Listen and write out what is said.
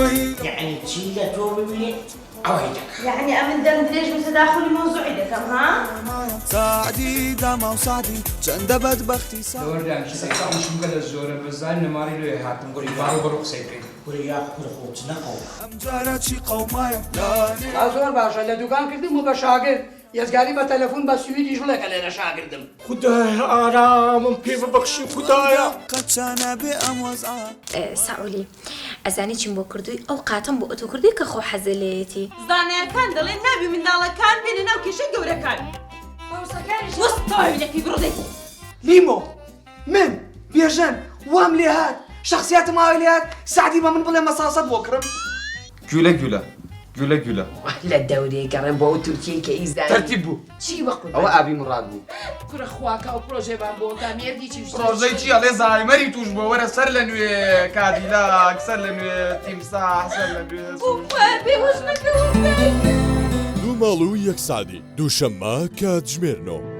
يعني تشيلة توبي بلي أويدك يعني أمن دندريج بتداخل موضوعي ده كم ها؟ سعدي دما وسعدي جند بدبختي دوردان شتاي مش مقدر الزورة بزان نماري له يهاتم قولي بارو بروك سيكري قولي يا قول تنقو امجارتي قومايا لا زۆر باشە لە دوکان کردم و بە شاگرد یەزگاری بە تەلەفۆن بە سویدی ژوڵێکە لێرە شاگردم خدايا آرامم پێ ببەخشی خدايا قەچانە بێ ئەم وەزعە ساولی ئەزانی چیم بۆ کردووی ئەو قاتم بۆ ئۆتۆ کردی کە خۆ حەزلێتی زانایەکان دەڵێن نابی منداڵەکان بێنە ناو کێشەی گەورەکان وەستاوی لەکی بڕۆدەی لیمۆ من بێژەن وام لێ هات شخصیاتم ئاوی لێ هات سعدی بە من بڵێ مەساسەت بۆ کڕم گولە گولە لە دەورەیە گەڕێن بۆ ئەو تورکیە کە ئیزانی تەرتیب بوو چی بەخۆ ئەوە ئابی مڕاد بوو کوڕە خواکە ئەو پرۆژێبان بۆ کامێردی چی ڕۆژەی چی ئەڵێ زایمەری توش بۆ وەرە سەر لە نوێ کادیلاک سەر لە نوێ تیمساح سەر لە نوێ بێهۆش نەکەوە دوو ماڵ و یەک سادی دووشەممە کاتژمێرنەوە